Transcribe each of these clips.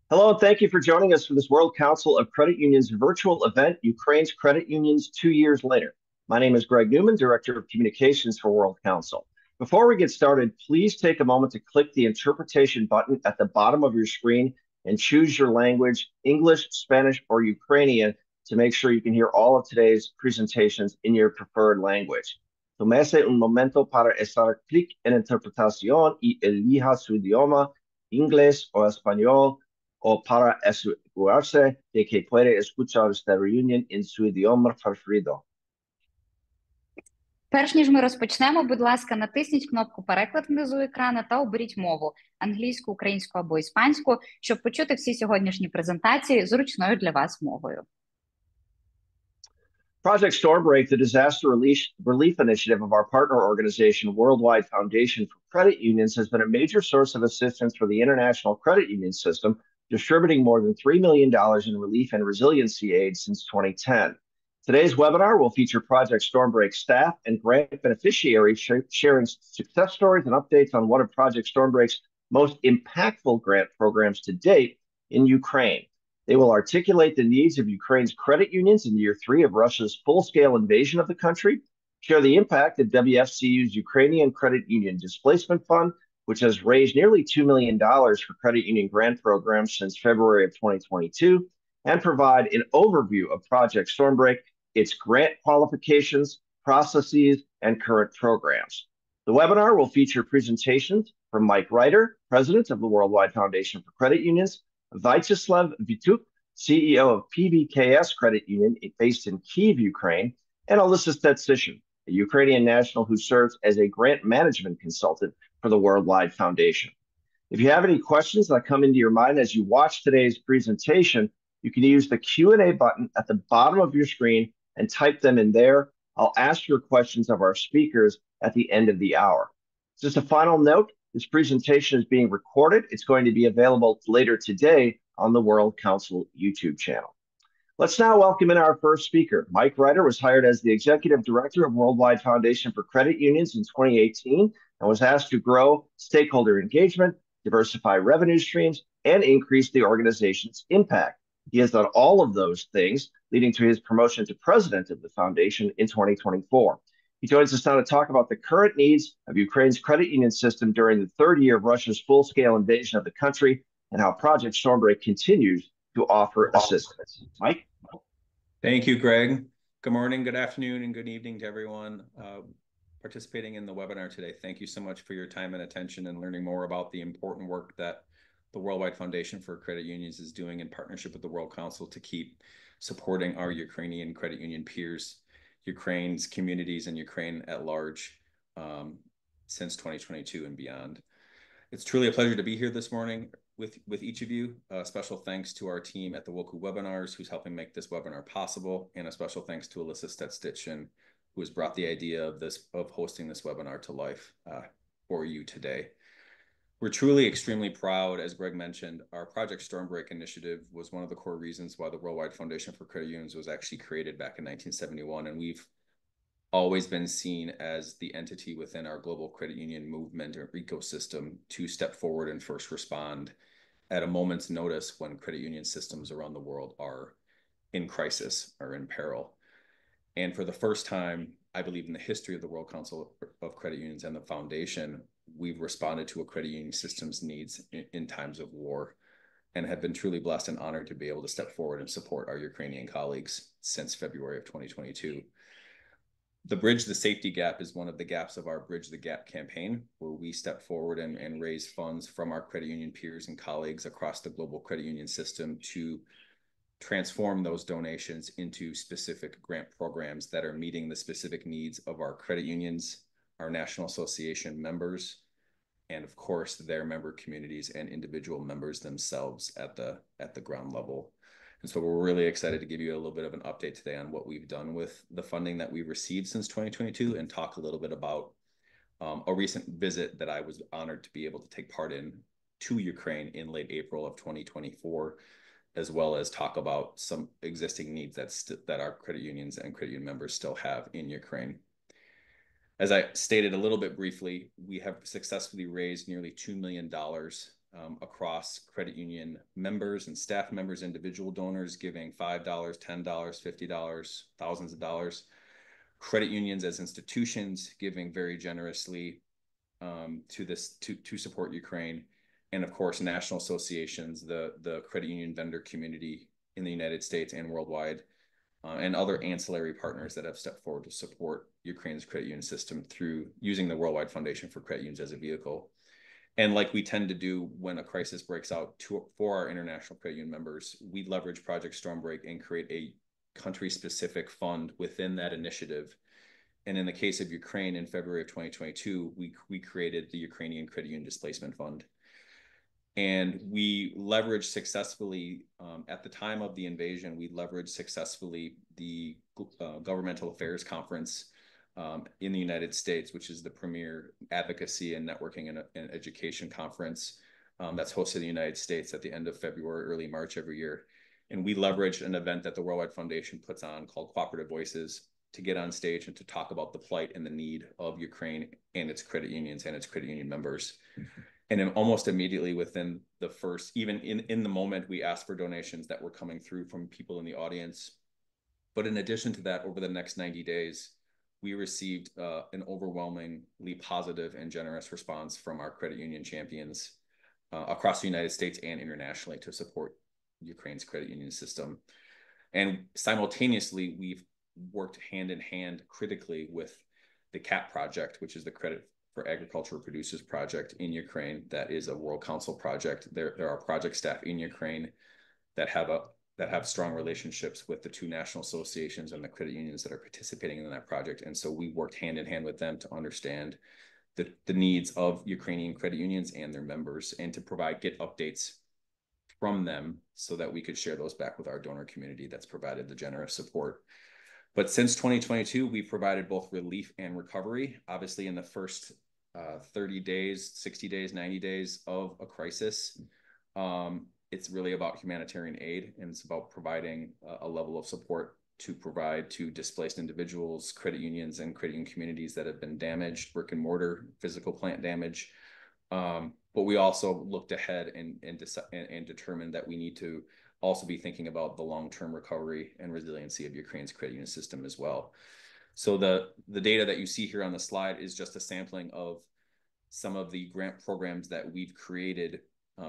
Hello, and thank you for joining us for this World Council of Credit Unions virtual event, Ukraine's Credit Unions 2 years later. My name is Greg Newman, Director of Communications for World Council. Before we get started, please take a moment to click the interpretation button at the bottom of your screen and choose your language, English, Spanish, or Ukrainian, to make sure you can hear all of today's presentations in your preferred language. Tómese un momento para hacer clic en interpretación y elija su idioma, inglés o español, o para asegurarse de que puede escuchar esta reunión en su idioma preferido. Перш ніж ми розпочнемо, будь ласка, натисніть кнопку «Переклад» внизу екрану та оберіть мову – англійську, українську або іспанську, щоб почути всі сьогоднішні презентації зручною для вас мовою. Project Stormbreak, the disaster relief initiative of our partner organization, Worldwide Foundation for Credit Unions, has been a major source of assistance for the international credit union system, distributing more than $3 million in relief and resiliency aid since 2010. Today's webinar will feature Project Stormbreak staff and grant beneficiaries sharing success stories and updates on one of Project Stormbreak's most impactful grant programs to date in Ukraine. They will articulate the needs of Ukraine's credit unions in year 3 of Russia's full-scale invasion of the country, share the impact of WFCU's Ukrainian Credit Union Displacement Fund, which has raised nearly $2 million for credit union grant programs since February of 2022, and provide an overview of Project Stormbreak, its grant qualifications, processes, and current programs. The webinar will feature presentations from Mike Reuter, President of the Worldwide Foundation for Credit Unions, Vyacheslav, CEO of PVKS Credit Union based in Kyiv, Ukraine, and Alisa Stetsyshyn, a Ukrainian national who serves as a grant management consultant for the Worldwide Foundation. If you have any questions that come into your mind as you watch today's presentation, you can use the Q&A button at the bottom of your screen and type them in there. I'll ask your questions of our speakers at the end of the hour. Just a final note, this presentation is being recorded. It's going to be available later today on the World Council YouTube channel. Let's now welcome in our first speaker. Mike Reuter was hired as the Executive Director of Worldwide Foundation for Credit Unions in 2018 and was asked to grow stakeholder engagement, diversify revenue streams, and increase the organization's impact. He has done all of those things, leading to his promotion to President of the Foundation in 2024. He joins us now to talk about the current needs of Ukraine's credit union system during the 3rd year of Russia's full-scale invasion of the country and how Project Stormbreak continues to offer assistance. Mike? Thank you, Greg. Good morning, good afternoon, and good evening to everyone participating in the webinar today. Thank you so much for your time and attention and learning more about the important work that the Worldwide Foundation for Credit Unions is doing in partnership with the World Council to keep supporting our Ukrainian credit union peers, Ukraine's communities, and Ukraine at large since 2022 and beyond. It's truly a pleasure to be here this morning with each of you. Special thanks to our team at the WFCU Webinars who's helping make this webinar possible, and a special thanks to Alisa Stetsyshyn, who has brought the idea of hosting this webinar to life for you today. We're truly extremely proud, as Greg mentioned. Our Project Stormbreak initiative was one of the core reasons why the Worldwide Foundation for Credit Unions was actually created back in 1971, and we've always been seen as the entity within our global credit union movement or ecosystem to step forward and first respond at a moment's notice when credit union systems around the world are in crisis or in peril. And for the first time, I believe, in the history of the World Council of Credit Unions and the Foundation, we've responded to a credit union system's needs in times of war, and have been truly blessed and honored to be able to step forward and support our Ukrainian colleagues since February of 2022. The Bridge the Safety Gap is one of the gaps of our Bridge the Gap campaign, where we step forward and raise funds from our credit union peers and colleagues across the global credit union system to transform those donations into specific grant programs that are meeting the specific needs of our credit unions, our National Association members, and of course their member communities and individual members themselves at the ground level. And so we're really excited to give you a little bit of an update today on what we've done with the funding that we've received since 2022, and talk a little bit about a recent visit that I was honored to be able to take part in to Ukraine in late April of 2024, as well as talk about some existing needs that our credit unions and credit union members still have in Ukraine. As I stated a little bit briefly, we have successfully raised nearly $2 million across credit union members and staff members, individual donors giving $5, $10, $50, thousands of dollars. Credit unions as institutions giving very generously to support Ukraine. And of course, national associations, the credit union vendor community in the United States and worldwide, and other ancillary partners that have stepped forward to support Ukraine's credit union system through using the Worldwide Foundation for Credit Unions as a vehicle. And like we tend to do when a crisis breaks out for our international credit union members, we leverage Project Stormbreak and create a country-specific fund within that initiative. And in the case of Ukraine, in February of 2022, we created the Ukrainian Credit Union Displacement Fund. And we leveraged successfully, at the time of the invasion, we leveraged successfully the Governmental Affairs Conference in the United States, which is the premier advocacy and networking and education conference that's hosted in the United States at the end of February, early March every year. And we leveraged an event that the Worldwide Foundation puts on called Cooperative Voices to get on stage and to talk about the plight and the need of Ukraine and its credit unions and its credit union members. And then almost immediately within the first, even in the moment, we asked for donations that were coming through from people in the audience. But in addition to that, over the next 90 days, we received an overwhelmingly positive and generous response from our credit union champions across the United States and internationally to support Ukraine's credit union system. And simultaneously, we've worked hand in hand critically with the CAP project, which is the Credit for Agricultural Producers project in Ukraine. That is a World Council project. There are project staff in Ukraine that have strong relationships with the two national associations and the credit unions that are participating in that project. And so we worked hand in hand with them to understand the needs of Ukrainian credit unions and their members, and to get updates from them so that we could share those back with our donor community that's provided the generous support. But since 2022, we've provided both relief and recovery. Obviously, in the first 30 days, 60 days, 90 days of a crisis, it's really about humanitarian aid, and it's about providing a level of support to provide to displaced individuals, credit unions, and credit union communities that have been damaged, brick and mortar, physical plant damage. But we also looked ahead and determined that we need to also be thinking about the long-term recovery and resiliency of Ukraine's credit union system as well. So the data that you see here on the slide is just a sampling of some of the grant programs that we've created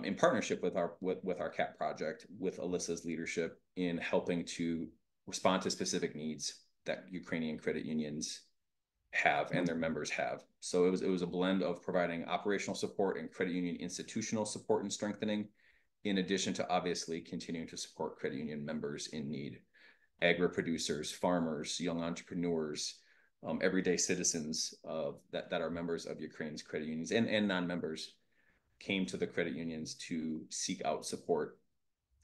in partnership with our CAP project, with Alisa's leadership in helping to respond to specific needs that Ukrainian credit unions have and their members have. So it was a blend of providing operational support and credit union institutional support and strengthening, in addition to obviously continuing to support credit union members in need, agri-producers, farmers, young entrepreneurs, everyday citizens that are members of Ukraine's credit unions and non-members came to the credit unions to seek out support.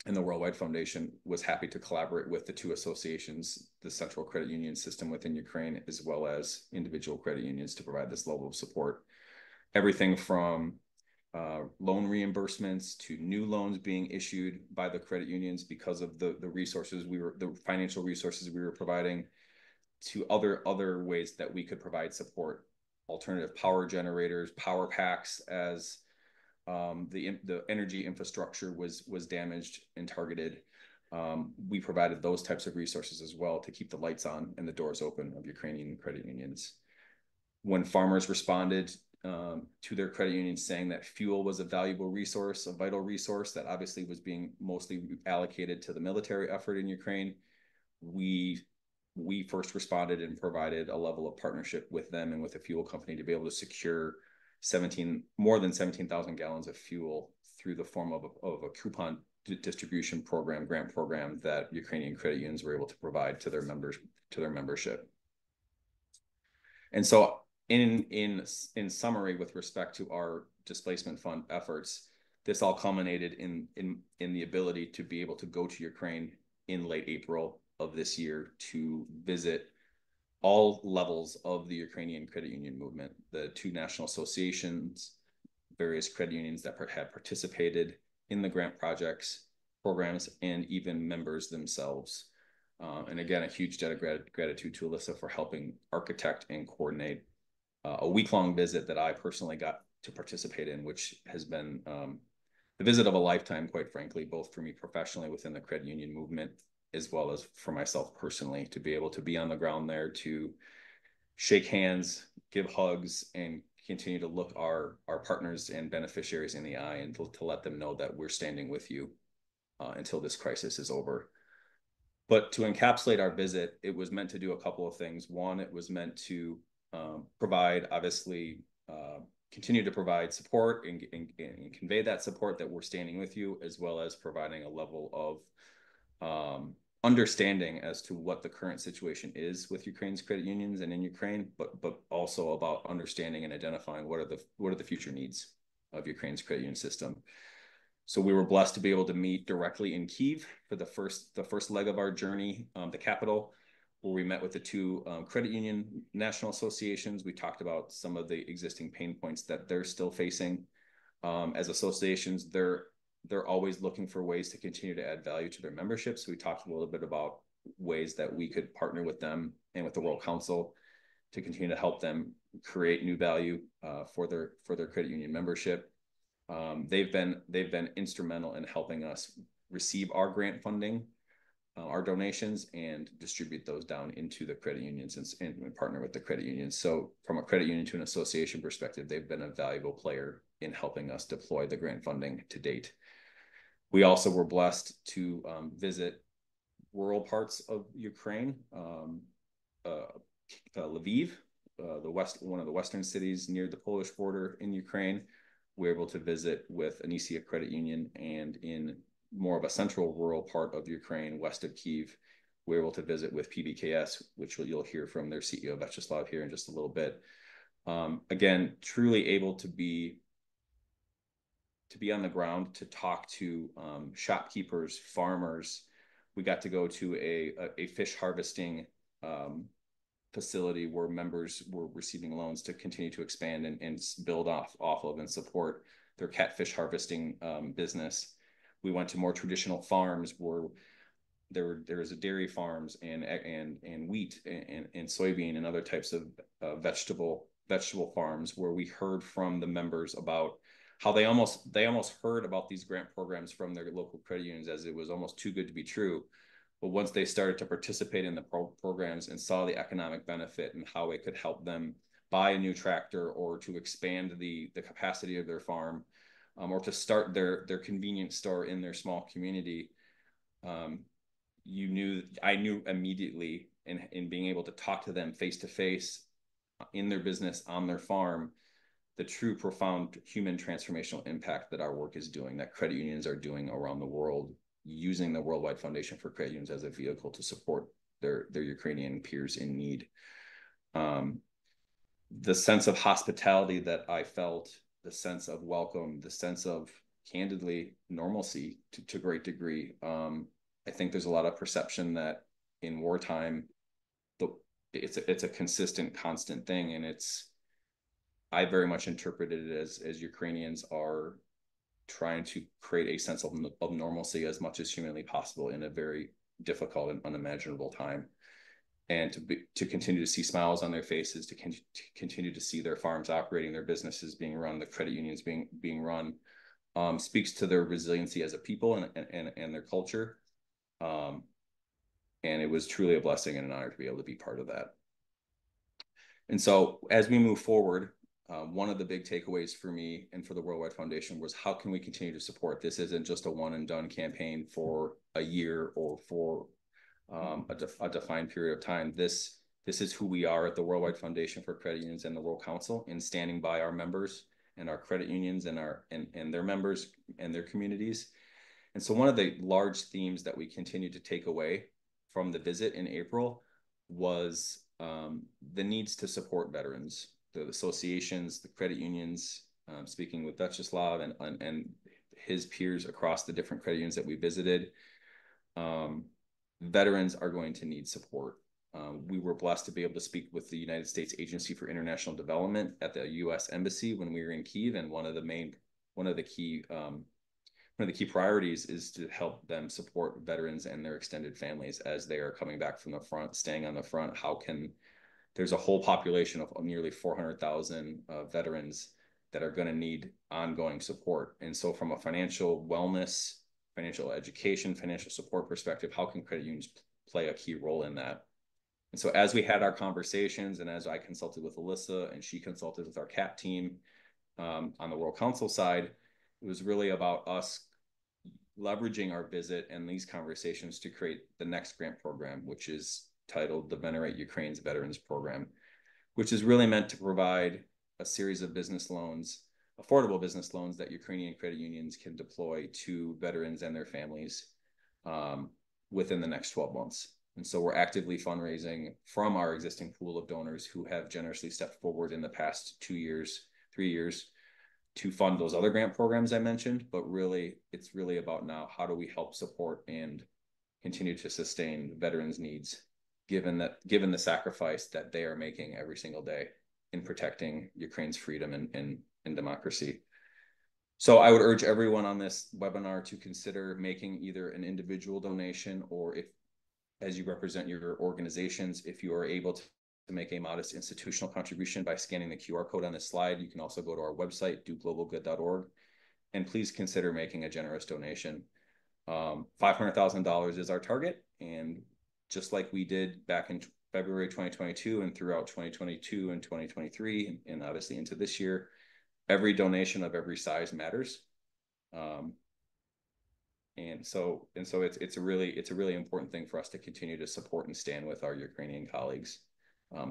And the Worldwide Foundation was happy to collaborate with the two associations, the central credit union system within Ukraine, as well as individual credit unions, to provide this level of support. Everything from loan reimbursements to new loans being issued by the credit unions because of the financial resources we were providing, to other ways that we could provide support, alternative power generators, power packs, as the energy infrastructure was damaged and targeted. We provided those types of resources as well to keep the lights on and the doors open of Ukrainian credit unions. When farmers responded to their credit unions saying that fuel was a valuable resource, a vital resource that obviously was being mostly allocated to the military effort in Ukraine, we first responded and provided a level of partnership with them and with a fuel company to be able to secure more than 17,000 gallons of fuel through the form of a coupon distribution program, grant program, that Ukrainian credit unions were able to provide to their members, to their membership. And so in summary, with respect to our displacement fund efforts, this all culminated in the ability to be able to go to Ukraine in late April of this year to visit all levels of the Ukrainian credit union movement, the two national associations, various credit unions that have participated in the grant projects, programs, and even members themselves. And again, a huge debt of gratitude to Alisa for helping architect and coordinate a week-long visit that I personally got to participate in, which has been the visit of a lifetime, quite frankly, both for me professionally within the credit union movement, as well as for myself personally, to be able to be on the ground there, to shake hands, give hugs, and continue to look our partners and beneficiaries in the eye, and to let them know that we're standing with you until this crisis is over. But to encapsulate our visit, it was meant to do a couple of things. One, it was meant to provide, obviously, continue to provide support and convey that support that we're standing with you, as well as providing a level of understanding as to what the current situation is with Ukraine's credit unions and in Ukraine, but also about understanding and identifying what are the future needs of Ukraine's credit union system. So we were blessed to be able to meet directly in Kyiv for the first leg of our journey, the capital, where we met with the two credit union national associations. We talked about some of the existing pain points that they're still facing. As associations, they're always looking for ways to continue to add value to their memberships. So we talked a little bit about ways that we could partner with them and with the World Council to continue to help them create new value for their credit union membership. They've been instrumental in helping us receive our grant funding, our donations, and distribute those down into the credit unions and partner with the credit unions. So from a credit union to an association perspective, they've been a valuable player in helping us deploy the grant funding to date. We also were blessed to visit rural parts of Ukraine, Lviv, one of the western cities near the Polish border in Ukraine. We were able to visit with Alisa Credit Union, and in more of a central rural part of Ukraine, west of Kyiv, we were able to visit with PVKS, which you'll hear from their CEO, Viacheslav, here in just a little bit. Again, truly able to be on the ground, to talk to shopkeepers, farmers. We got to go to a fish harvesting facility where members were receiving loans to continue to expand and build off of and support their catfish harvesting business. We went to more traditional farms where there was a dairy farms and wheat and soybean and other types of vegetable farms, where we heard from the members about how they almost heard about these grant programs from their local credit unions as it was almost too good to be true. But once they started to participate in the programs and saw the economic benefit and how it could help them buy a new tractor, or to expand the capacity of their farm, or to start their convenience store in their small community, I knew immediately in being able to talk to them face to face in their business, on their farm, the true profound human transformational impact that our work is doing, that credit unions are doing around the world, using the Worldwide Foundation for Credit Unions as a vehicle to support their Ukrainian peers in need. The sense of hospitality that I felt, the sense of welcome, the sense of, candidly, normalcy to a great degree. I think there's a lot of perception that in wartime, it's a consistent, constant thing, and I very much interpreted it as Ukrainians are trying to create a sense of normalcy as much as humanly possible in a very difficult and unimaginable time, and to continue to see smiles on their faces, to continue to see their farms operating, their businesses being run, the credit unions being run, speaks to their resiliency as a people and their culture. And it was truly a blessing and an honor to be able to be part of that. And so as we move forward, one of the big takeaways for me and for the Worldwide Foundation was, how can we continue to support? This isn't just a one and done campaign for a year or for a defined period of time. This is who we are at the Worldwide Foundation for Credit Unions and the World Council, in standing by our members and our credit unions and their members and their communities. And so one of the large themes that we continue to take away from the visit in April was the needs to support veterans, the associations, the credit unions, speaking with Viacheslav and his peers across the different credit unions that we visited. Veterans are going to need support. We were blessed to be able to speak with the United States Agency for International Development at the U.S. Embassy when we were in Kyiv, and one of the key priorities is to help them support veterans and their extended families as they are coming back from the front, staying on the front. There's a whole population of nearly 400,000 veterans that are going to need ongoing support. And so from a financial wellness, financial education, financial support perspective, how can credit unions play a key role in that? And so as we had our conversations and as I consulted with Alisa and she consulted with our CAP team on the World Council side, it was really about us leveraging our visit and these conversations to create the next grant program, which is titled the Venerate Ukraine's Veterans Program, which is really meant to provide a series of business loans, affordable business loans that Ukrainian credit unions can deploy to veterans and their families within the next 12 months. And so we're actively fundraising from our existing pool of donors who have generously stepped forward in the past 2 years, 3 years to fund those other grant programs I mentioned. But really, it's really about now, how do we help support and continue to sustain veterans' needs, given the sacrifice that they are making every single day in protecting Ukraine's freedom and democracy. So I would urge everyone on this webinar to consider making either an individual donation, or if, as you represent your organizations, if you are able to make a modest institutional contribution by scanning the QR code on this slide. You can also go to our website, doglobalgood.org, and please consider making a generous donation. $500,000 is our target, and just like we did back in February 2022 and throughout 2022 and 2023, and obviously into this year, every donation of every size matters. And so it's a really important thing for us to continue to support and stand with our Ukrainian colleagues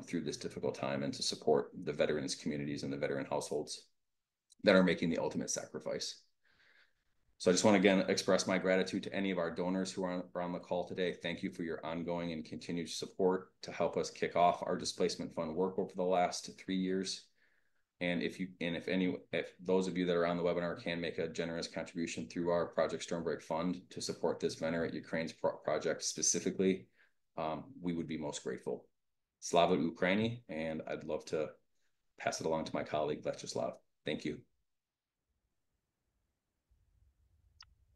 through this difficult time, and to support the veterans communities and the veteran households that are making the ultimate sacrifice. So I just want to again express my gratitude to any of our donors who are on the call today. Thank you for your ongoing and continued support to help us kick off our displacement fund work over the last 3 years. And if those of you that are on the webinar can make a generous contribution through our Project Stormbreak Fund to support this Venerate Ukraine's project specifically, we would be most grateful. Slava Ukraini, and I'd love to pass it along to my colleague, Viacheslav. Thank you.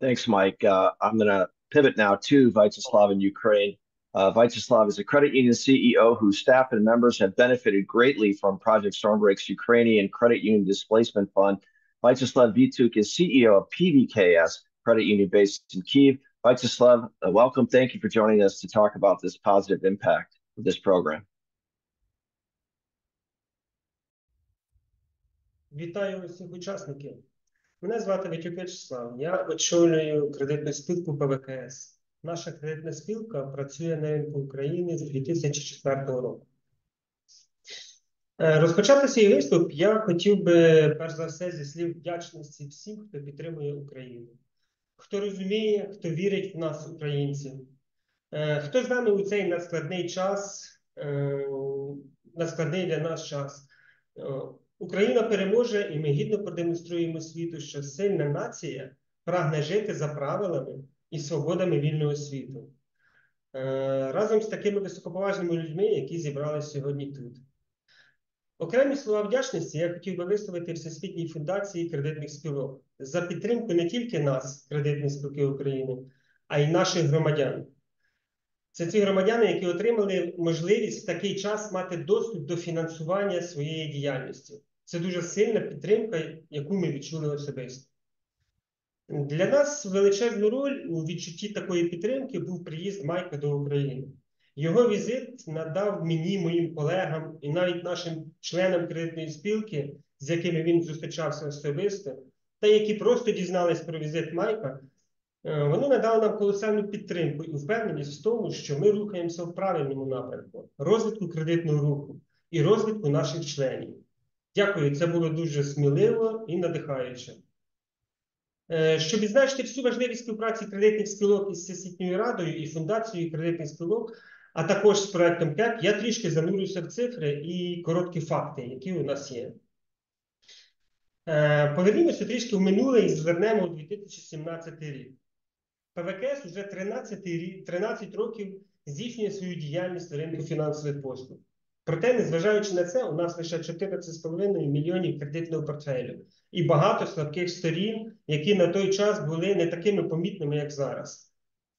Thanks, Mike. I'm going to pivot now to Viacheslav in Ukraine. Viacheslav is a credit union CEO whose staff and members have benefited greatly from Project Stormbreak's Ukrainian Credit Union Displacement Fund. Viacheslav Vytiuk is CEO of PVKS, credit union based in Kyiv. Viacheslav, welcome. Thank you for joining us to talk about this positive impact of this program. Вітаю усіх учасників. Мене звати Vytiuk Вячеслав. Я очолюю кредитну спілку ПВКС. Наша кредитна спілка працює на ринку України з 2004 року. Розпочати свій виступ я хотів би, перш за все, зі слів вдячності всім, хто підтримує Україну. Хто розуміє, хто вірить в нас, українців. Хто з нами у цей надскладний час, надскладний для нас час. Україна переможе, і ми гідно продемонструємо світу, що сильна нація прагне жити за правилами і свободами вільного світу. Разом з такими високоповажними людьми, які зібралися сьогодні тут. Окремі слова вдячності я хотів би висловити Всесвітній фундації кредитних спілок за підтримку не тільки нас, кредитні спілки України, а й наших громадян. Це ті громадяни, які отримали можливість в такий час мати доступ до фінансування своєї діяльності. Це дуже сильна підтримка, яку ми відчули особисто. Для нас величезну роль у відчутті такої підтримки був приїзд Майка до України. Його візит надав мені, моїм колегам і навіть нашим членам кредитної спілки, з якими він зустрічався особисто, та які просто дізнались про візит Майка, вони надали нам колосальну підтримку і впевненість в тому, що ми рухаємося в правильному напрямку – розвитку кредитного руху і розвитку наших членів. Дякую, це було дуже сміливо і надихаюче. Щоб відзначити всю важливість співпраці кредитних спілок із Всесвітньою Радою і Фундацією кредитних спілок, а також з проектом КЕП, я трішки занурюся в цифри і короткі факти, які у нас є. Повернімося трішки в минуле і звернемо у 2017 рік. ПВКС вже 13 років здійснює свою діяльність на ринку фінансових послуг. Проте, незважаючи на це, у нас лише 14,5 мільйонів кредитного портфелю і багато слабких сторін, які на той час були не такими помітними, як зараз.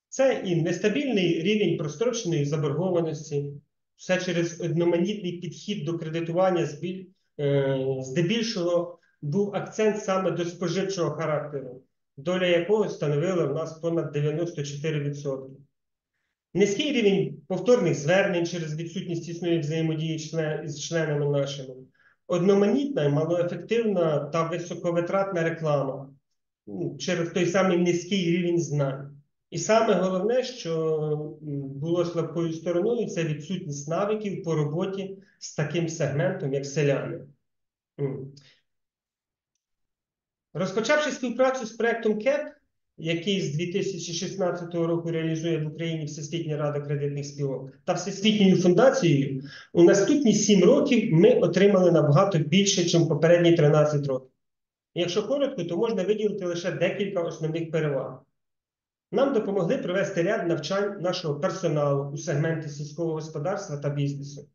Це і нестабільний рівень простроченої заборгованості, все через одноманітний підхід до кредитування, здебільшого був акцент саме до споживчого характеру, доля якого становила в нас понад 94%. Низький рівень повторних звернень через відсутність тісної взаємодії з членами нашими, одноманітна, малоефективна та високовитратна реклама через той самий низький рівень знань. І саме головне, що було слабкою стороною, це відсутність навиків по роботі з таким сегментом, як селяни. Розпочавши співпрацю з проєктом КЕП, який з 2016 року реалізує в Україні Всесвітня рада кредитних спілок та Всесвітньою фундацією, у наступні 7 років ми отримали набагато більше, ніж попередні 13 років. Якщо коротко, то можна виділити лише декілька основних переваг. Нам допомогли провести ряд навчань нашого персоналу у сегменті сільського господарства та бізнесу.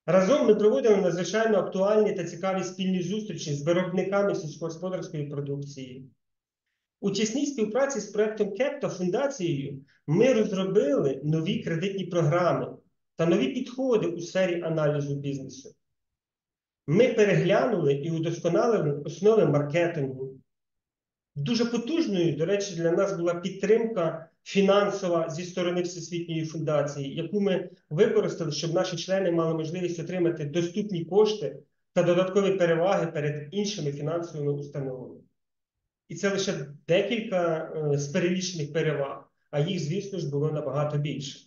Разом ми проводили надзвичайно актуальні та цікаві спільні зустрічі з виробниками сільськогосподарської продукції. У тісній співпраці з проєктом КЕП та фундацією ми розробили нові кредитні програми та нові підходи у сфері аналізу бізнесу. Ми переглянули і удосконалили основи маркетингу. Дуже потужною, до речі, для нас була підтримка фінансова зі сторони Всесвітньої фундації, яку ми використали, щоб наші члени мали можливість отримати доступні кошти та додаткові переваги перед іншими фінансовими установами. І це лише декілька з перелічених переваг, а їх, звісно ж, було набагато більше.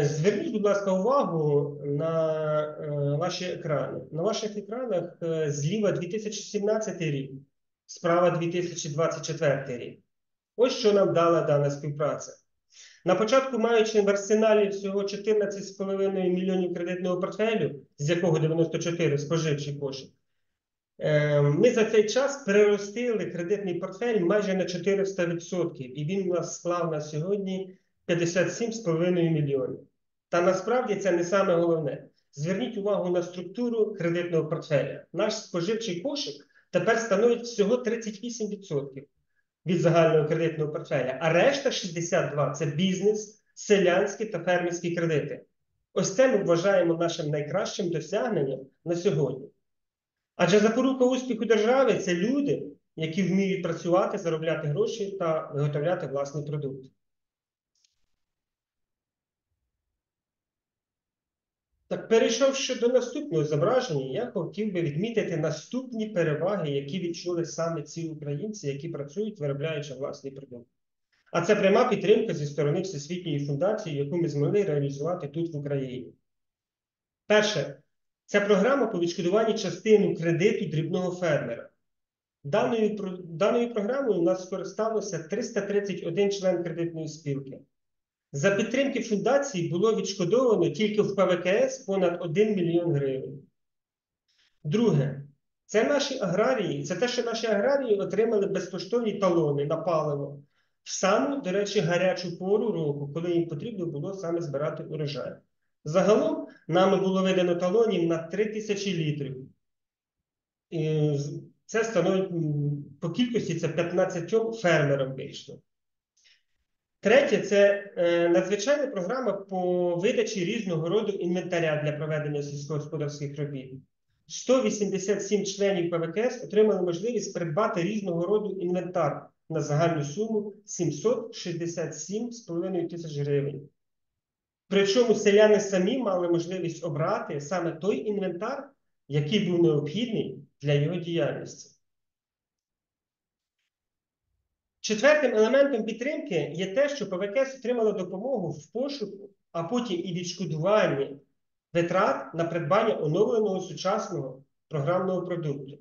Зверніть, будь ласка, увагу на ваші екрани. На ваших екранах зліва 2017 рік, справа 2024 рік. Ось що нам дала дана співпраця. На початку, маючи в арсеналі всього 14,5 мільйонів кредитного портфелю, з якого 94 споживчий кошик, ми за цей час переростили кредитний портфель майже на 400%, і він у нас склав на сьогодні 57,5 мільйонів. Та насправді це не саме головне. Зверніть увагу на структуру кредитного портфеля. Наш споживчий кошик тепер становить всього 38% від загального кредитного портфеля, а решта 62% – це бізнес, селянські та фермерські кредити. Ось це ми вважаємо нашим найкращим досягненням на сьогодні. Адже запорука успіху держави – це люди, які вміють працювати, заробляти гроші та виготовляти власний продукт. Так, перейшовши до наступного зображення, я хотів би відмітити наступні переваги, які відчули саме ці українці, які працюють, виробляючи власний продукт. А це пряма підтримка зі сторони Всесвітньої фундації, яку ми змогли реалізувати тут в Україні. Перше. Це програма по відшкодуванню частини кредиту дрібного фермера. Даною програмою у нас скористався 331 член кредитної спілки. За підтримки фундації було відшкодовано тільки в ПВКС понад 1 мільйон гривень. Друге, це те, що наші аграрії отримали безкоштовні талони на паливо в саму, до речі, гарячу пору року, коли їм потрібно було саме збирати урожай. Загалом нами було видано талонів на 3000 літрів. І це становить по кількості це 15 фермерам вийшло. Третє – це надзвичайна програма по видачі різного роду інвентаря для проведення сільськогосподарських робіт. 187 членів ПВКС отримали можливість придбати різного роду інвентар на загальну суму 767,5 тисяч гривень. Причому селяни самі мали можливість обрати саме той інвентар, який був необхідний для його діяльності. Четвертим елементом підтримки є те, що ПВКС отримала допомогу в пошуку, а потім і відшкодуванні витрат на придбання оновленого сучасного програмного продукту.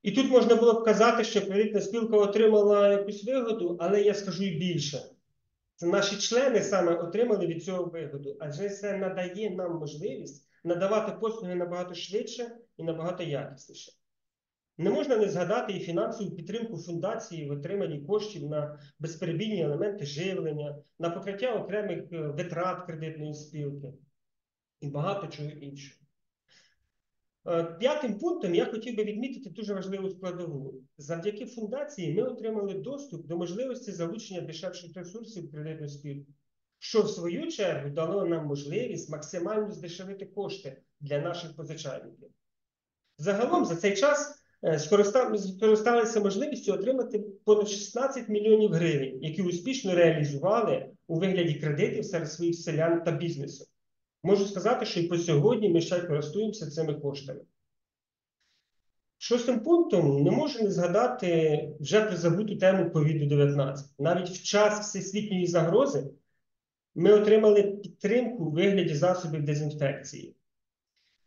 І тут можна було б казати, що кредитна спілка отримала якусь вигоду, але я скажу і більше. Це наші члени саме отримали від цього вигоду, адже це надає нам можливість надавати послуги набагато швидше і набагато якісніше. Не можна не згадати і фінансову підтримку фундації в отриманні коштів на безперебійні елементи живлення, на покриття окремих витрат кредитної спілки і багато чого іншого. П'ятим пунктом я хотів би відмітити дуже важливу складову. Завдяки фундації ми отримали доступ до можливості залучення дешевших ресурсів кредитної спілки, що в свою чергу дало нам можливість максимально здешевити кошти для наших позичальників. Загалом за цей час скористалися можливістю отримати понад 16 мільйонів гривень, які успішно реалізували у вигляді кредитів серед своїх селян та бізнесу. Можу сказати, що і по сьогодні ми ще користуємося цими коштами. Шостим пунктом не можу не згадати вже призабуту тему COVID-19. Навіть в час всесвітньої загрози ми отримали підтримку у вигляді засобів дезінфекції.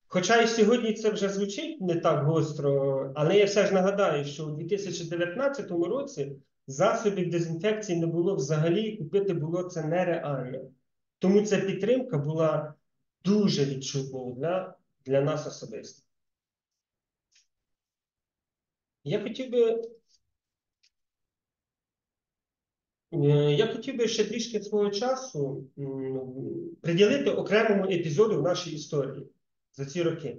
Хоча і сьогодні це вже звучить не так гостро, але я все ж нагадаю, що у 2019 році засобів дезінфекції не було взагалі, і купити було це нереально. Тому ця підтримка була дуже відчутною для нас особисто. Я хотів би ще трішки свого часу приділити окремому епізоду в нашій історії за ці роки.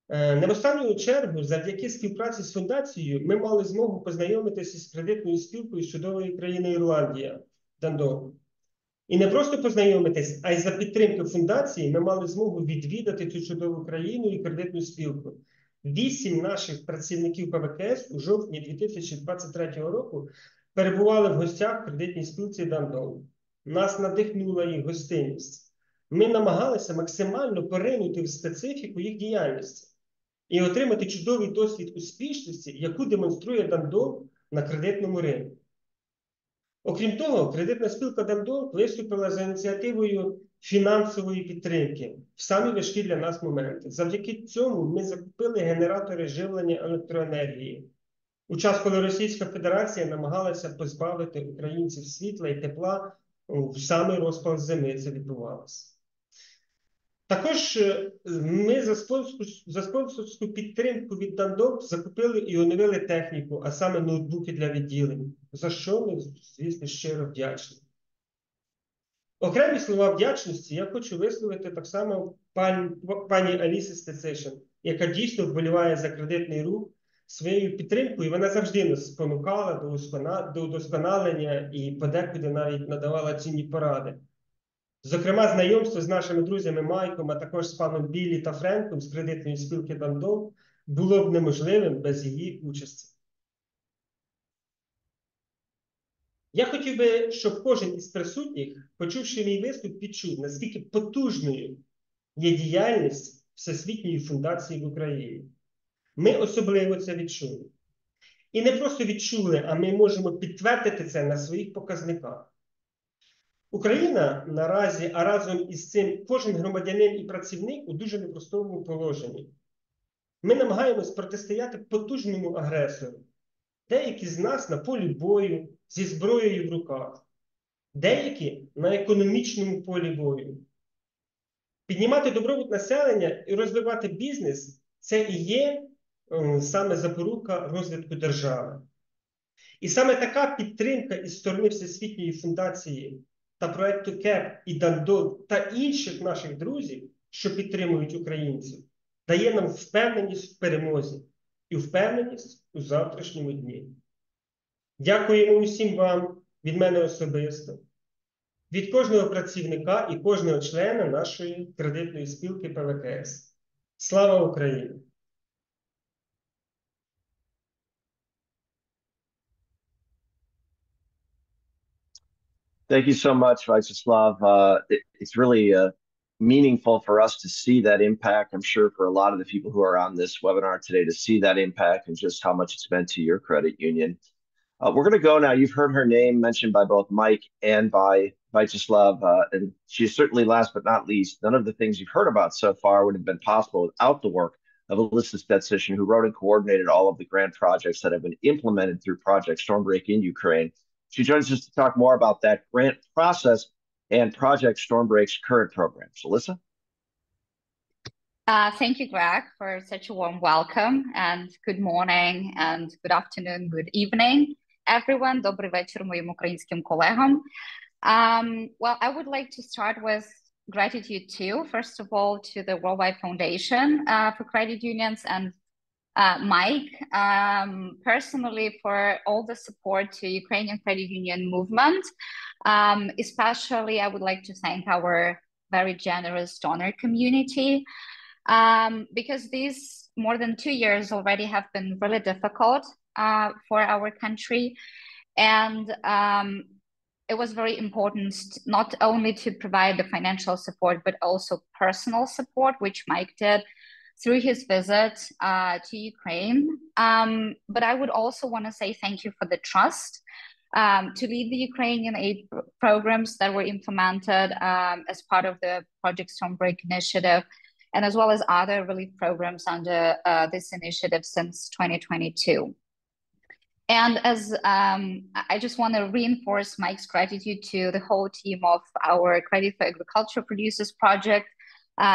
Не в останню чергу, завдяки співпраці з фундацією, ми мали змогу познайомитися з кредитною спілкою з чудової країни Ірландія, Дандон. І не просто познайомитись, а й за підтримки фундації ми мали змогу відвідати цю чудову країну і кредитну спілку. 8 наших працівників ПВКС у жовтні 2023 року перебували в гостях в кредитній спілці Дандон. Нас надихнула їх гостинність. Ми намагалися максимально поринути в специфіку їх діяльності і отримати чудовий досвід успішності, яку демонструє Дандон на кредитному ринку. Окрім того, кредитна спілка Дандон виступила за ініціативою фінансової підтримки в самі важкі для нас моменти. Завдяки цьому ми закупили генератори живлення електроенергії. У час, коли Російська Федерація намагалася позбавити українців світла і тепла, в самий розпал зими це відбувалося. Також ми за спонсорську підтримку від Дандон закупили і оновили техніку, а саме ноутбуки для відділень, за що ми, звісно, щиро вдячні. Окремі слова вдячності я хочу висловити так само пані Алісі Stetsyshyn, яка дійсно вболіває за кредитний рух своєю підтримкою. Вона завжди нас спонукала до удосконалення і подекуди навіть надавала цінні поради. Зокрема, знайомство з нашими друзями Майком, а також з паном Біллі та Френком з кредитної спілки Дандон було б неможливим без її участі. Я хотів би, щоб кожен із присутніх, почувши мій виступ, відчув, наскільки потужною є діяльність Всесвітньої фундації в Україні. Ми особливо це відчули. І не просто відчули, а ми можемо підтвердити це на своїх показниках. Україна наразі, а разом із цим кожен громадянин і працівник у дуже непростому положенні. Ми намагаємось протистояти потужному агресору. Деякі з нас на полі бою, зі зброєю в руках. Деякі на економічному полі бою. Піднімати добробут населення і розвивати бізнес – це і є саме запорука розвитку держави. І саме така підтримка із сторони Всесвітньої фундації та проєкту КЕП і Дандон та інших наших друзів, що підтримують українців, дає нам впевненість в перемозі і впевненість у завтрашньому дні. Дякуємо усім вам від мене особисто, від кожного працівника і кожного члена нашої кредитної спілки ПВКС. Слава Україні! Thank you so much, Vyacheslav. It's really meaningful for us to see that impact. I'm sure for a lot of the people who are on this webinar today to see that impact and just how much it's meant to your credit union. We're going to go now. You've heard her name mentioned by both Mike and by Vyacheslav, and she's certainly last but not least. None of the things you've heard about so far would have been possible without the work of Alisa Stetsyshyn, who wrote and coordinated all of the grant projects that have been implemented through Project Stormbreak in Ukraine. She joins us to talk more about that grant process and Project Stormbreak's current programs. Alisa? Thank you, Greg, for such a warm welcome, and good morning, and good afternoon, good evening, everyone. Добрий вечір моїм українським колегам. Well, I would like to start with gratitude too, first of all, to the Worldwide Foundation for Credit Unions and Mike, personally, for all the support to Ukrainian credit union movement. Especially, I would like to thank our very generous donor community. because these more than 2 years already have been really difficult for our country. And it was very important not only to provide the financial support, but also personal support, which Mike did through his visit to Ukraine. But I would also want to say thank you for the trust to lead the Ukrainian aid programs that were implemented as part of the Project Stormbreak initiative, and as well as other relief programs under this initiative since 2022. And as I just want to reinforce Mike's gratitude to the whole team of our Credit for Agricultural Producers project,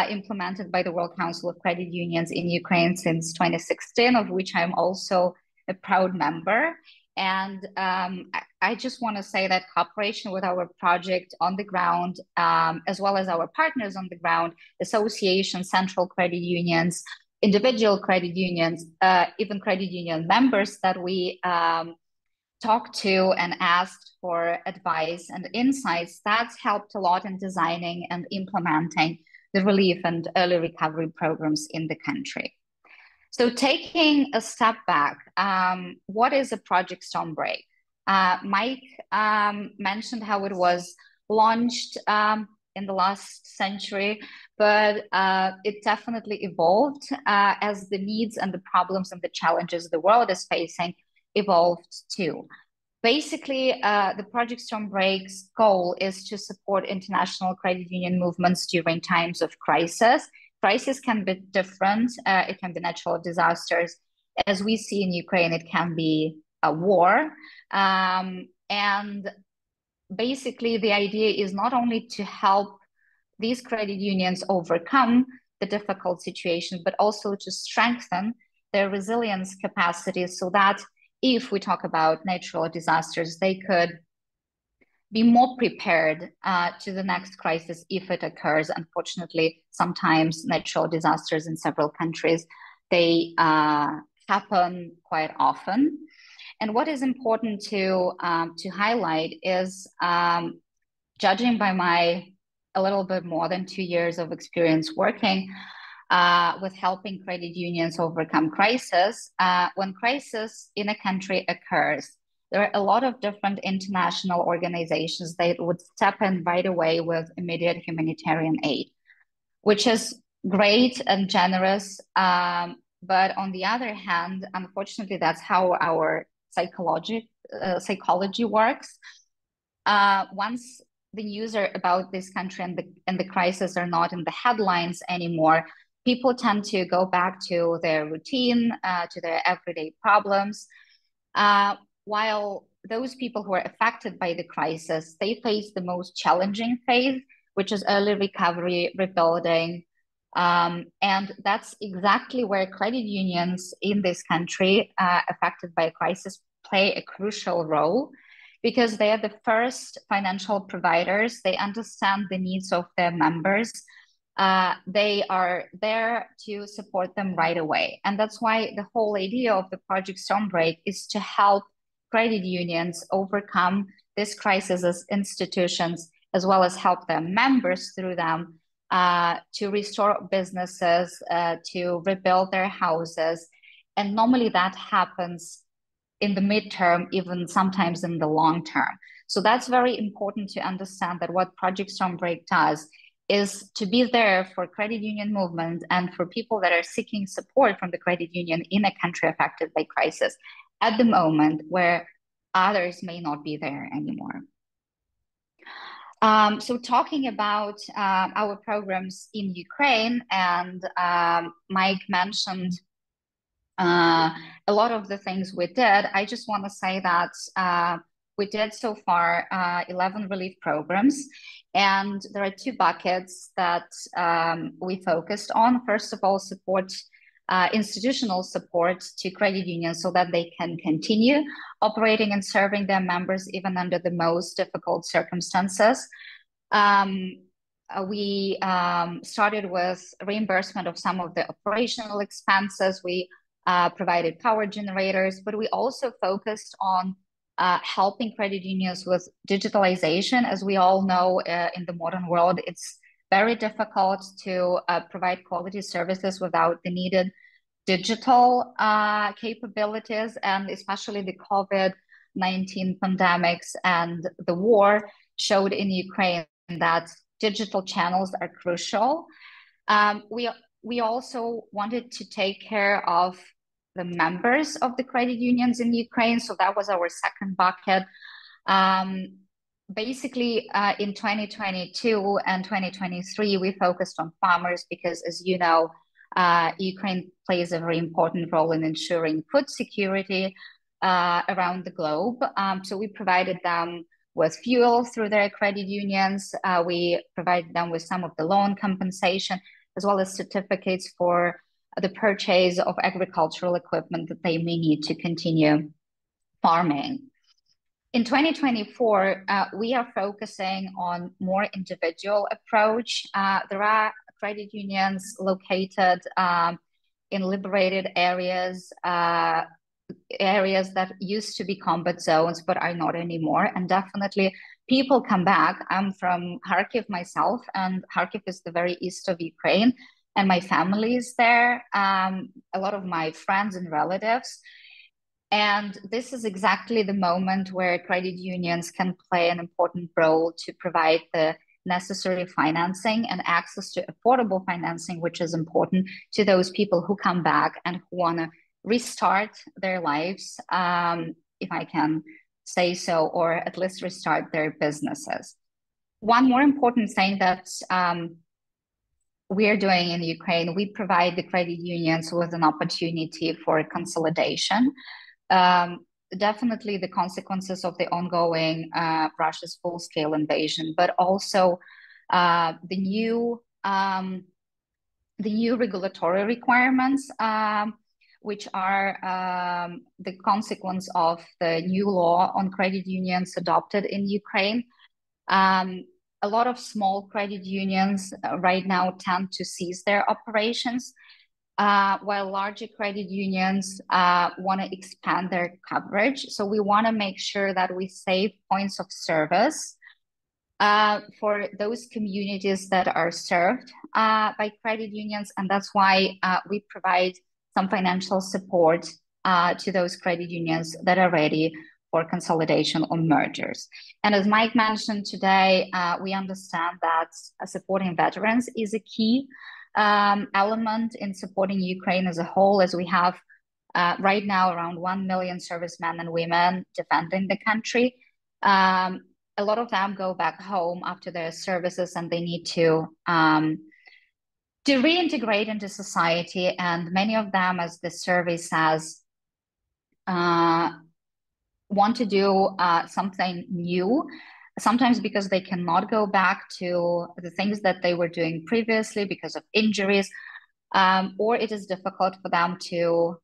implemented by the World Council of Credit Unions in Ukraine since 2016, of which I'm also a proud member. And I just want to say that cooperation with our project on the ground, as well as our partners on the ground, associations, central credit unions, individual credit unions, even credit union members that we talked to and asked for advice and insights, that's helped a lot in designing and implementing the relief and early recovery programs in the country. So taking a step back, what is a Project Stormbreak? Mike mentioned how it was launched in the last century, but it definitely evolved as the needs and the problems and the challenges the world is facing evolved too. Basically, the Project Stormbreak's goal is to support international credit union movements during times of crisis. Crisis can be different. It can be natural disasters. As we see in Ukraine, it can be a war. And basically, the idea is not only to help these credit unions overcome the difficult situation, but also to strengthen their resilience capacity so that if we talk about natural disasters, they could be more prepared to the next crisis if it occurs. Unfortunately, sometimes natural disasters in several countries, they happen quite often. And what is important to highlight is, judging by my a little bit more than 2 years of experience working with helping credit unions overcome crisis, when crisis in a country occurs, there are a lot of different international organizations that would step in right away with immediate humanitarian aid, which is great and generous. But on the other hand, unfortunately, that's how our psychology works. Once the news about this country and the crisis are not in the headlines anymore, people tend to go back to their routine, to their everyday problems. While those people who are affected by the crisis, they face the most challenging phase, which is early recovery, rebuilding. And that's exactly where credit unions in this country affected by a crisis play a crucial role, because they are the first financial providers. They understand the needs of their members. They are there to support them right away. And that's why the whole idea of the Project Stormbreak is to help credit unions overcome this crisis as institutions, as well as help their members through them to restore businesses, to rebuild their houses. And normally that happens in the midterm, even sometimes in the long term. So that's very important to understand, that what Project Stormbreak does is to be there for credit union movement and for people that are seeking support from the credit union in a country affected by crisis at the moment where others may not be there anymore. So talking about our programs in Ukraine, and Mike mentioned a lot of the things we did. I just want to say that we did so far 11 relief programs, and there are 2 buckets that we focused on. First of all, support, institutional support to credit unions so that they can continue operating and serving their members even under the most difficult circumstances. We started with reimbursement of some of the operational expenses. We provided power generators, but we also focused on helping credit unions with digitalization. As we all know, in the modern world, it's very difficult to provide quality services without the needed digital capabilities, and especially the COVID-19 pandemics and the war showed in Ukraine that digital channels are crucial. We also wanted to take care of the members of the credit unions in Ukraine, so that was our second bucket. Basically, in 2022 and 2023, we focused on farmers because, as you know, Ukraine plays a very important role in ensuring food security around the globe. So we provided them with fuel through their credit unions. We provided them with some of the loan compensation, as well as certificates for the purchase of agricultural equipment that they may need to continue farming. In 2024, we are focusing on more individual approach. There are credit unions located in liberated areas, areas that used to be combat zones but are not anymore. And definitely people come back. I'm from Kharkiv myself, and Kharkiv is the very east of Ukraine, and my family is there, a lot of my friends and relatives. And this is exactly the moment where credit unions can play an important role to provide the necessary financing and access to affordable financing, which is important to those people who come back and who want to restart their lives, if I can say so, or at least restart their businesses. One more important thing that we are doing in Ukraine, we provide the credit unions with an opportunity for consolidation. Definitely the consequences of the ongoing Russia's full-scale invasion, but also the new regulatory requirements, which are the consequence of the new law on credit unions adopted in Ukraine. A lot of small credit unions right now tend to cease their operations, while larger credit unions want to expand their coverage. So we want to make sure that we save points of service for those communities that are served by credit unions. And that's why we provide some financial support to those credit unions that are ready for consolidation or mergers. And as Mike mentioned today, we understand that supporting veterans is a key element in supporting Ukraine as a whole, as we have right now around 1 million servicemen and women defending the country. A lot of them go back home after their services, and they need to reintegrate into society. And many of them, as the survey says, want to do something new, sometimes because they cannot go back to the things that they were doing previously because of injuries, or it is difficult for them to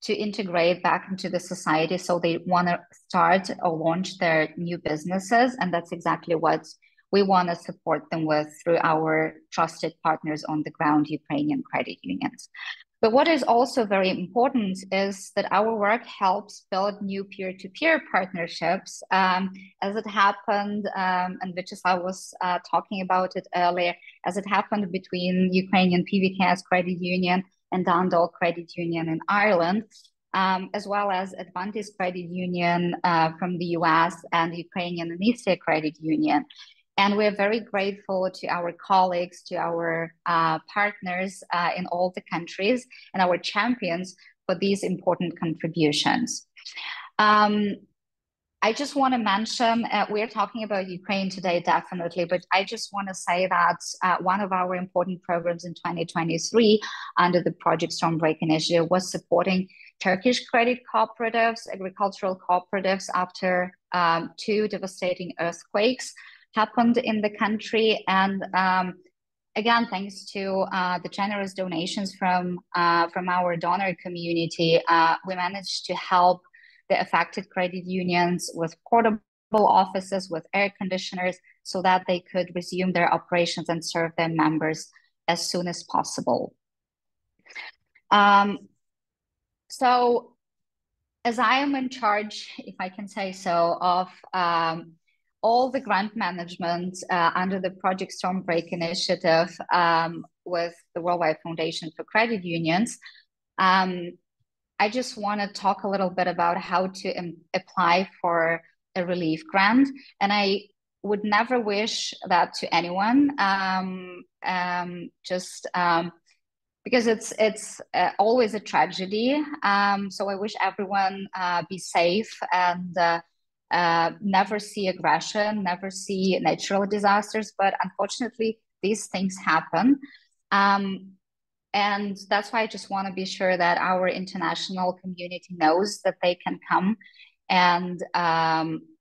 integrate back into the society. So they want to start or launch their new businesses. And that's exactly what we want to support them with through our trusted partners on the ground, Ukrainian credit unions. But what is also very important is that our work helps build new peer-to-peer partnerships, as it happened, and Vyacheslav was talking about it earlier, as it happened between Ukrainian PVKS Credit Union and Dandal Credit Union in Ireland, as well as Advantage Credit Union from the US and Ukrainian Alisa Credit Union. And we're very grateful to our colleagues, to our partners in all the countries, and our champions for these important contributions. I just want to mention, we're talking about Ukraine today, definitely, but I just want to say that one of our important programs in 2023 under the Project Stormbreak initiative was supporting Turkish credit cooperatives, agricultural cooperatives, after 2 devastating earthquakes happened in the country. And again, thanks to the generous donations from our donor community, we managed to help the affected credit unions with portable offices, with air conditioners, so that they could resume their operations and serve their members as soon as possible. So as I am in charge, if I can say so, of all the grant management under the Project Stormbreak initiative with the Worldwide Foundation for Credit Unions. I just want to talk a little bit about how to apply for a relief grant. And I would never wish that to anyone, because it's always a tragedy. So I wish everyone be safe and never see aggression, never see natural disasters. But unfortunately, these things happen. And that's why I just want to be sure that our international community knows that they can come, and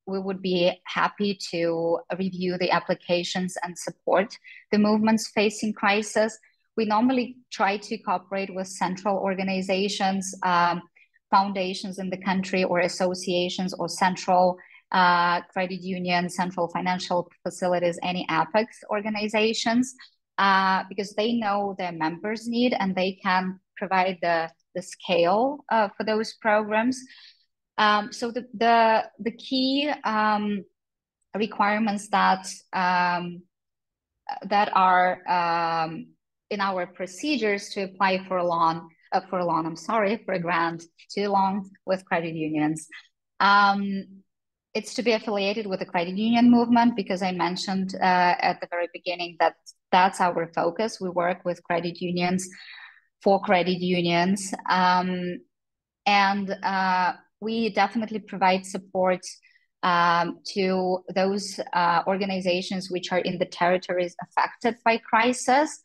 we would be happy to review the applications and support the movements facing crisis. We normally try to cooperate with central organizations, foundations in the country, or associations, or central credit unions, central financial facilities, any APEX organizations, because they know their members' need and they can provide the scale for those programs. So the key requirements that are in our procedures to apply for a grant to loan with credit unions. It's to be affiliated with the credit union movement, because I mentioned at the very beginning that that's our focus. We work with credit unions for credit unions. And we definitely provide support to those organizations which are in the territories affected by crisis.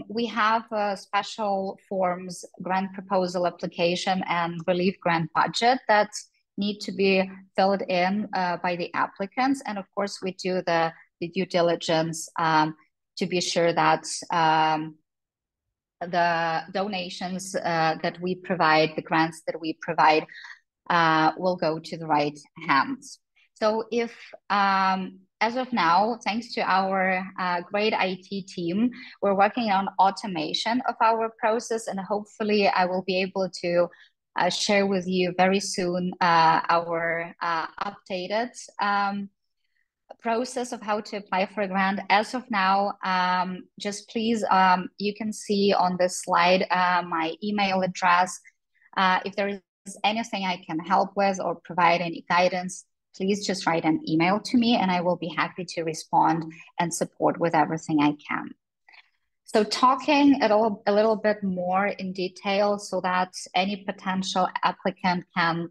We have special forms, grant proposal application, and relief grant budget that need to be filled in by the applicants. And of course, we do the due diligence to be sure that the donations that we provide, the grants that we provide, will go to the right hands. So if, as of now, thanks to our great IT team, we're working on automation of our process, and hopefully I will be able to share with you very soon our updated process of how to apply for a grant. As of now, just please, you can see on this slide my email address. If there is anything I can help with or provide any guidance, please just write an email to me and I will be happy to respond and support with everything I can. So talking a little bit more in detail so that any potential applicant can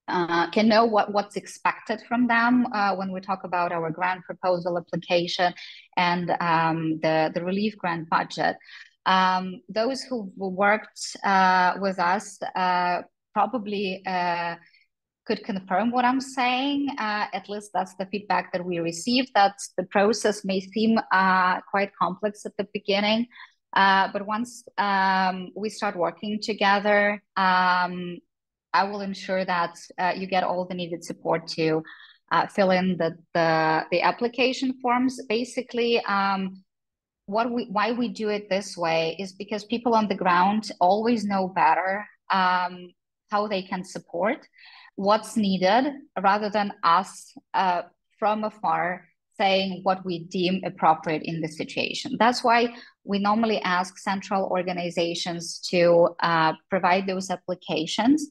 know what's expected from them when we talk about our grant proposal application and the relief grant budget. Those who worked with us probably could confirm what I'm saying. At least that's the feedback that we received, that the process may seem quite complex at the beginning. But once we start working together, I will ensure that you get all the needed support to fill in the application forms. Basically, why we do it this way is because people on the ground always know better how they can support, what's needed, rather than us from afar saying what we deem appropriate in the situation. That's why we normally ask central organizations to provide those applications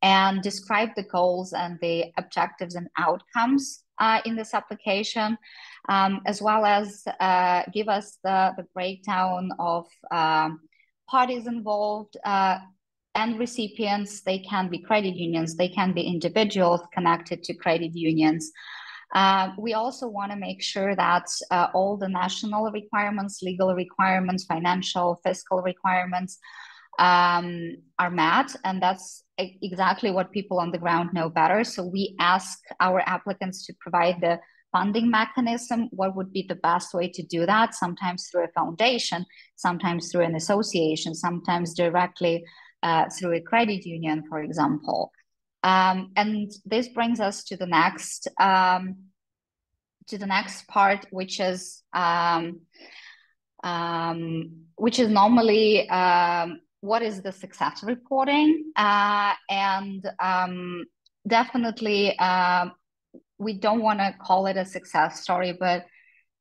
and describe the goals and the objectives and outcomes in this application, as well as give us the breakdown of parties involved and recipients. They can be credit unions, they can be individuals connected to credit unions. We also want to make sure that all the national requirements, legal requirements, financial, fiscal requirements are met, and that's exactly what people on the ground know better. So we ask our applicants to provide the funding mechanism, what would be the best way to do that, sometimes through a foundation, sometimes through an association, sometimes directly through a credit union, for example. And this brings us to the next part, which is normally what is the success reporting, and definitely, we don't want to call it a success story, but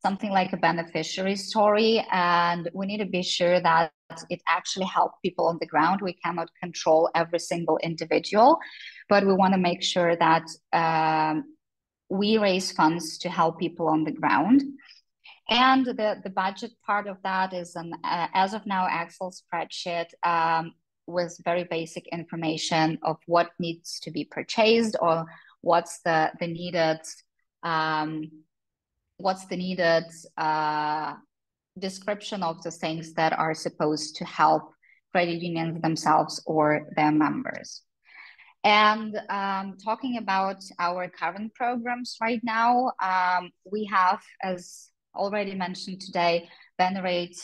something like a beneficiary story. And we need to be sure that it actually helps people on the ground. We cannot control every single individual, but we want to make sure that we raise funds to help people on the ground. And the budget part of that is an, as of now, Excel spreadsheet with very basic information of what needs to be purchased or what's the needed description of the things that are supposed to help credit unions themselves or their members. And talking about our current programs right now, we have, as already mentioned today, Venerate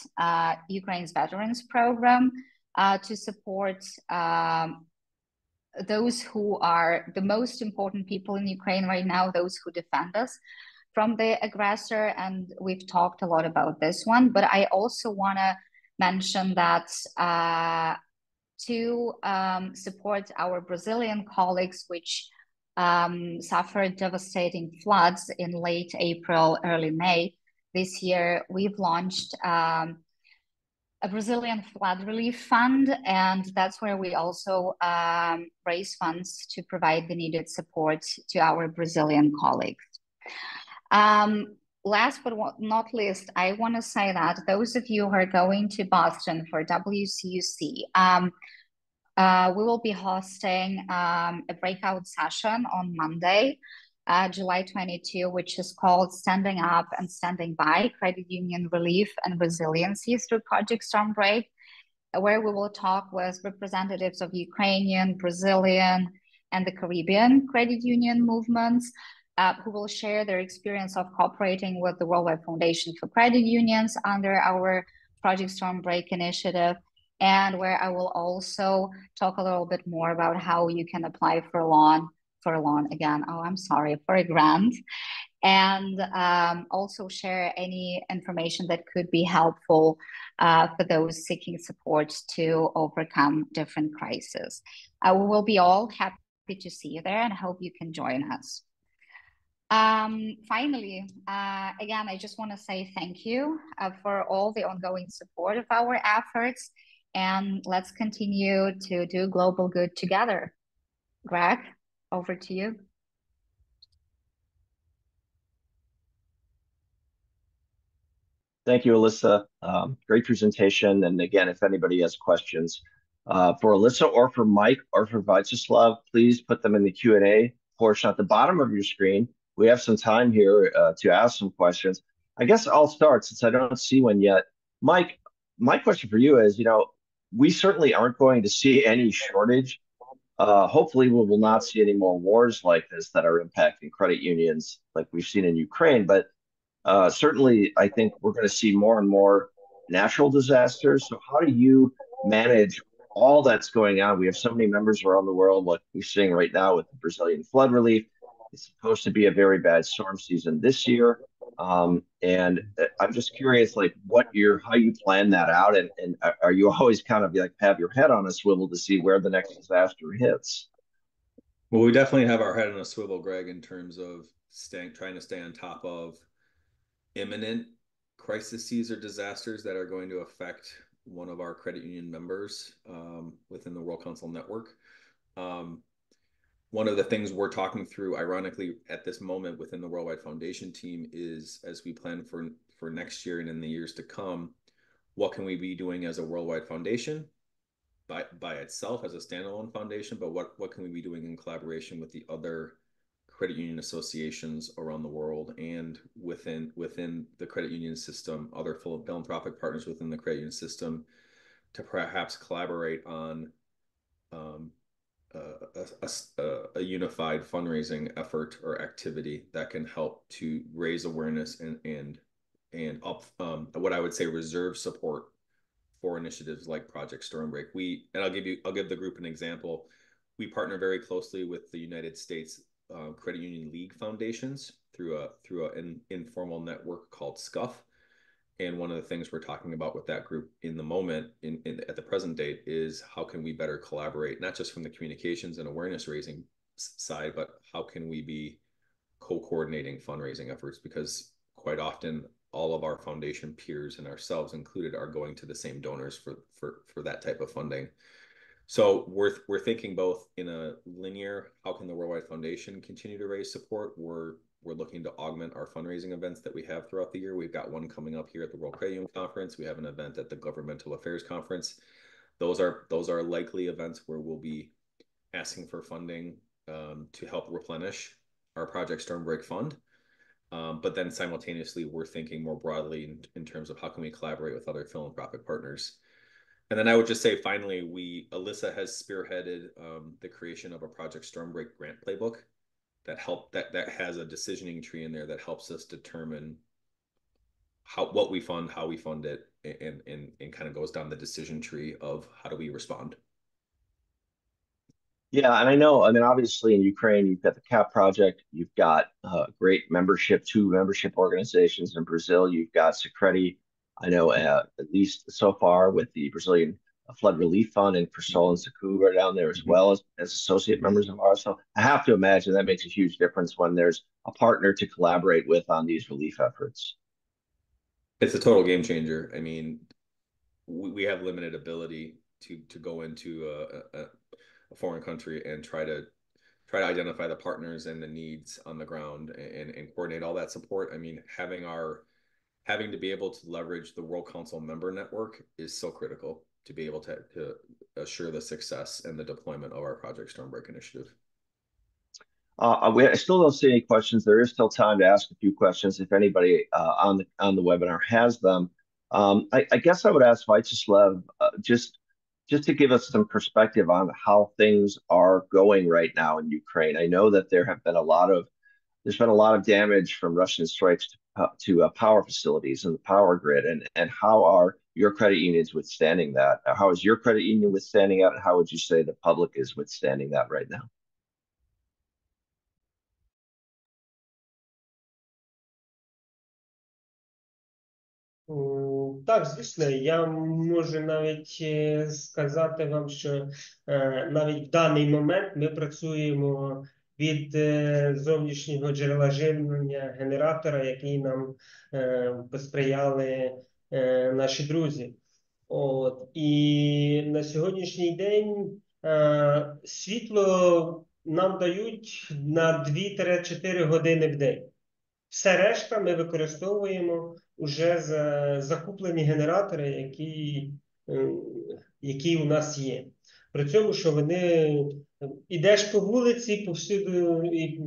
Ukraine's Veterans Program to support those who are the most important people in Ukraine right now, those who defend us from the aggressor. And we've talked a lot about this one, but I also want to mention that to support our Brazilian colleagues, which suffered devastating floods in late April, early May this year, we've launched a Brazilian flood relief fund, and that's where we also raise funds to provide the needed support to our Brazilian colleagues. Last but not least, I want to say that those of you who are going to Boston for WCUC, we will be hosting a breakout session on Monday, July 22, which is called Standing Up and Standing By, Credit Union Relief and Resiliency through Project Stormbreak, where we will talk with representatives of Ukrainian, Brazilian, and the Caribbean credit union movements, who will share their experience of cooperating with the Worldwide Foundation for Credit Unions under our Project Stormbreak initiative, and where I will also talk a little bit more about how you can apply for a loan again. Oh, I'm sorry, for a grant, and also share any information that could be helpful for those seeking support to overcome different crises. We will be all happy to see you there and hope you can join us. Finally, again, I just want to say thank you for all the ongoing support of our efforts, and let's continue to do global good together. Greg, over to you. Thank you, Alisa. Great presentation. And again, if anybody has questions for Alisa or for Mike or for Vyacheslav, please put them in the Q&A portion at the bottom of your screen. We have some time here to ask some questions. I guess I'll start since I don't see one yet. Mike, my question for you is, we certainly aren't going to see any shortage. Hopefully, we will not see any more wars like this that are impacting credit unions like we've seen in Ukraine. But certainly, I think we're going to see more and more natural disasters. So how do you manage all that's going on? We have so many members around the world, like we're seeing right now with the Brazilian flood relief. It's supposed to be a very bad storm season this year. And I'm just curious, like how you plan that out, and are you always kind of like have your head on a swivel to see where the next disaster hits? Well, we definitely have our head on a swivel, Greg, in terms of trying to stay on top of imminent crises or disasters that are going to affect one of our credit union members within the World Council network. One of the things we're talking through, ironically, at this moment within the Worldwide Foundation team is, as we plan for next year and in the years to come, what can we be doing as a Worldwide Foundation by itself as a standalone foundation, but what can we be doing in collaboration with the other credit union associations around the world and within the credit union system, other philanthropic partners within the credit union system, to perhaps collaborate on a unified fundraising effort or activity that can help to raise awareness and up what I would say reserve support for initiatives like Project Stormbreak. I'll give the group an example. We partner very closely with the United States Credit Union League Foundations through an informal network called SCUF. And one of the things we're talking about with that group in the moment, at the present date, is how can we better collaborate, not just from the communications and awareness raising side, but how can we be co-coordinating fundraising efforts? Because quite often all of our foundation peers and ourselves included are going to the same donors for that type of funding. So we're thinking both in a linear, how can the Worldwide Foundation continue to raise support? We're looking to augment our fundraising events that we have throughout the year. We've got one coming up here at the World Credit Union Conference. We have an event at the Governmental Affairs Conference. Those are likely events where we'll be asking for funding to help replenish our Project Stormbreak Fund. But then simultaneously, we're thinking more broadly in terms of how can we collaborate with other philanthropic partners. And then I would just say, finally, Alisa has spearheaded the creation of a Project Stormbreak grant playbook that has a decisioning tree in there that helps us determine what we fund, how we fund it, and kind of goes down the decision tree of how do we respond. Yeah, and I mean, obviously in Ukraine, you've got the CAP project, you've got great two membership organizations. In Brazil, you've got Secreti, I know at least so far with the Brazilian Flood Relief Fund, and Cristol and Saku are down there as well as associate members of ours. So I have to imagine that makes a huge difference when there's a partner to collaborate with on these relief efforts. It's a total game changer. I mean, we have limited ability to go into a foreign country and try to identify the partners and the needs on the ground and coordinate all that support. I mean, having to be able to leverage the World Council member network is so critical to be able to assure the success and the deployment of our Project Stormbreak initiative. I still don't see any questions. There is still time to ask a few questions if anybody on the webinar has them. I guess I would ask Vyacheslav just to give us some perspective on how things are going right now in Ukraine. I know that there's been a lot of damage from Russian strikes to power facilities and the power grid, and how are your credit unions withstanding that? How is your credit union withstanding that, and how would you say the public is withstanding that right now? Так, звісно, я можу навіть сказати вам, що навіть в даний момент ми працюємо від зовнішнього джерела живлення генератора, який нам посприяли наші друзі. І на сьогоднішній день світло нам дають на 2-4 години в день. Все решта ми використовуємо уже за закуплені генератори, які у нас є. При цьому, що вони ідеш по вулиці,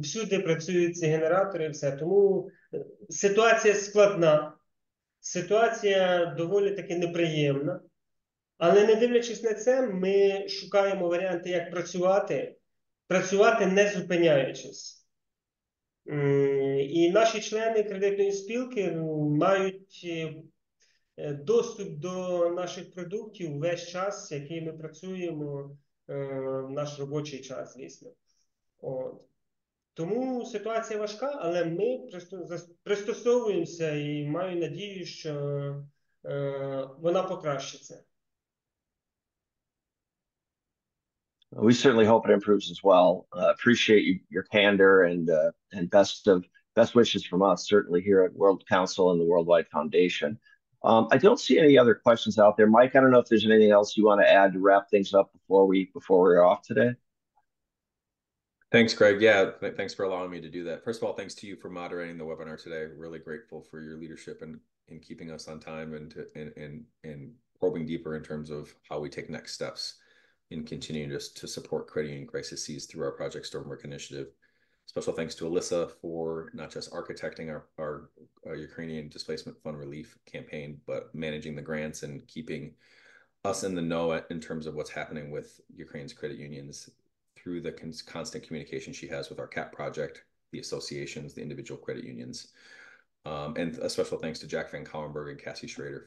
всюди працюють ці генератори і все. Тому ситуація складна, ситуація доволі таки неприємна. Але не дивлячись на це, ми шукаємо варіанти, як працювати не зупиняючись. І наші члени кредитної спілки мають доступ до наших продуктів весь час, який ми працюємо, в наш робочий час, звісно. Тому ситуація важка, але ми пристосовуємося і маю надію, що вона покращиться. We certainly hope it improves as well. Appreciate your candor and best wishes from us, certainly here at World Council and the Worldwide Foundation. I don't see any other questions out there. Mike, I don't know if there's anything else you want to add to wrap things up before we're off today. Thanks, Greg. Yeah, thanks for allowing me to do that. First of all, thanks to you for moderating the webinar today. Really grateful for your leadership and in keeping us on time and probing deeper in terms of how we take next steps in continuing to support credit union crises through our Project Stormbreak initiative. Special thanks to Alisa for not just architecting our Ukrainian Displacement Fund Relief campaign, but managing the grants and keeping us in the know in terms of what's happening with Ukraine's credit unions through the constant communication she has with our CAP project, the associations, the individual credit unions. And a special thanks to Jack Van Kallenberg and Cassie Schrader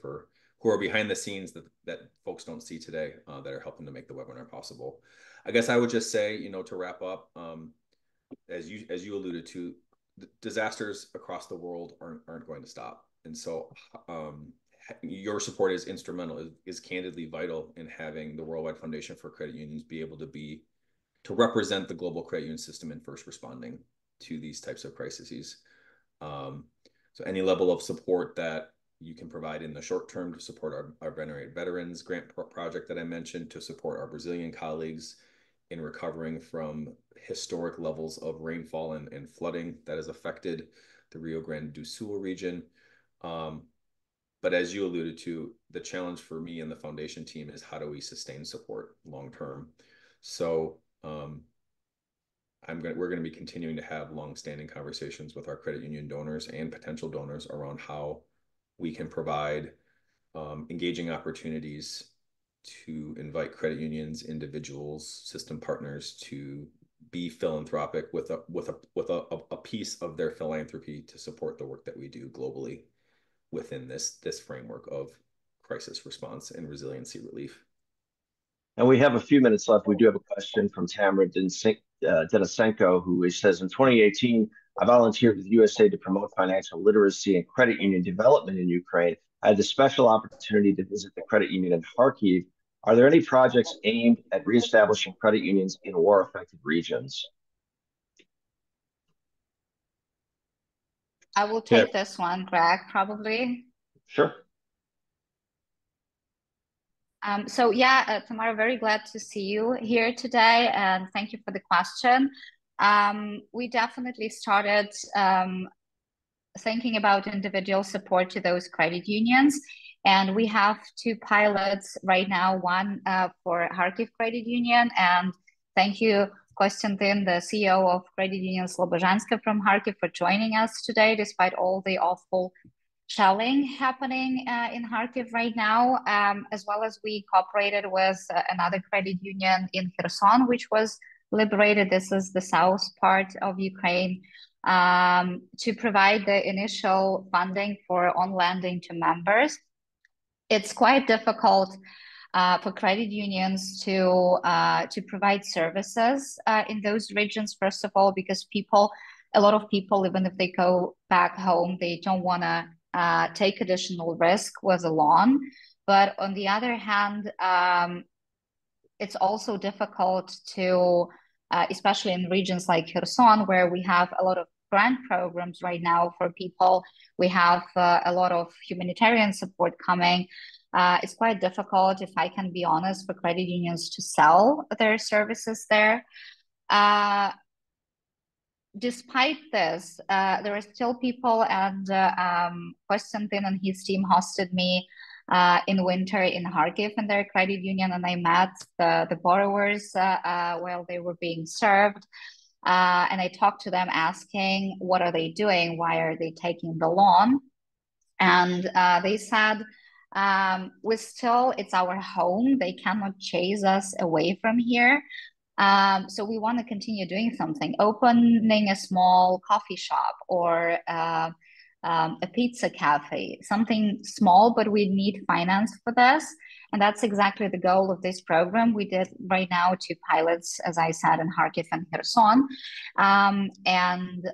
who are behind the scenes that folks don't see today that are helping to make the webinar possible. I guess I would just say, to wrap up, as you alluded to, disasters across the world aren't going to stop. And so your support is instrumental, is candidly vital in having the Worldwide Foundation for Credit Unions be able to be to represent the global credit union system in first responding to these types of crises. So any level of support that you can provide in the short term to support our venerated veterans grant project that I mentioned, to support our Brazilian colleagues in recovering from historic levels of rainfall and flooding that has affected the Rio Grande do Sul region. But as you alluded to, the challenge for me and the foundation team is how do we sustain support long term? So we're going to be continuing to have long-standing conversations with our credit union donors and potential donors around how we can provide engaging opportunities to invite credit unions, individuals, system partners to be philanthropic with a piece of their philanthropy to support the work that we do globally within this framework of crisis response and resiliency relief. And we have a few minutes left. We do have a question from Tamara Denisenko, who says, in 2018, I volunteered with USA to promote financial literacy and credit union development in Ukraine. I had the special opportunity to visit the credit union in Kyiv. Are there any projects aimed at reestablishing credit unions in war-affected regions? I will take this one, Greg, probably. Sure. So yeah, Tamara, very glad to see you here today, and thank you for the question. We definitely started thinking about individual support to those credit unions, and we have two pilots right now, one for Kharkiv Credit Union, and thank you, Konstantin, the CEO of Credit Union Slobozhanska from Kharkiv, for joining us today, despite all the awful shelling happening in Kharkiv right now, as well as we cooperated with another credit union in Kherson, which was liberated. This is the south part of Ukraine, to provide the initial funding for on-lending to members. It's quite difficult for credit unions to provide services in those regions, first of all, because a lot of people, even if they go back home, they don't want to take additional risk with a loan. But on the other hand, it's also difficult to, especially in regions like Kherson, where we have a lot of grant programs right now for people. We have a lot of humanitarian support coming. It's quite difficult, if I can be honest, for credit unions to sell their services there. Despite this, there are still people, and Konstantin and his team hosted me in winter in Kharkiv in their credit union, and I met the borrowers while they were being served. And I talked to them asking, what are they doing? Why are they taking the loan? And they said, it's our home. They cannot chase us away from here. So we want to continue doing something, opening a small coffee shop or a pizza cafe, something small, but we need finance for this. And that's exactly the goal of this program. We did right now 2 pilots, as I said, in Kharkiv and Kherson. And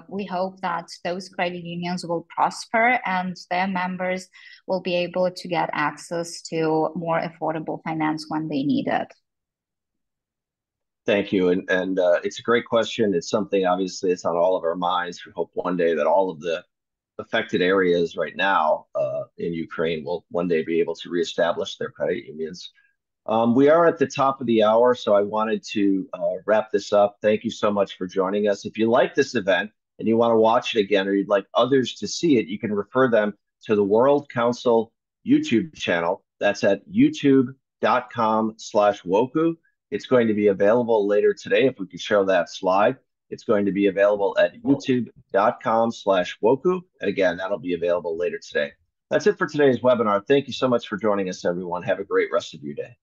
we hope that those credit unions will prosper and their members will be able to get access to more affordable finance when they need it. Thank you. And it's a great question. It's something, obviously, it's on all of our minds. We hope one day that all of the affected areas right now in Ukraine will one day be able to reestablish their credit unions. We are at the top of the hour, so I wanted to wrap this up. Thank you so much for joining us. If you like this event and you want to watch it again, or you'd like others to see it, you can refer them to the World Council YouTube channel. That's at youtube.com/woku. It's going to be available later today. If we could show that slide, it's going to be available at youtube.com/woku. And again, that'll be available later today. That's it for today's webinar. Thank you so much for joining us, everyone. Have a great rest of your day.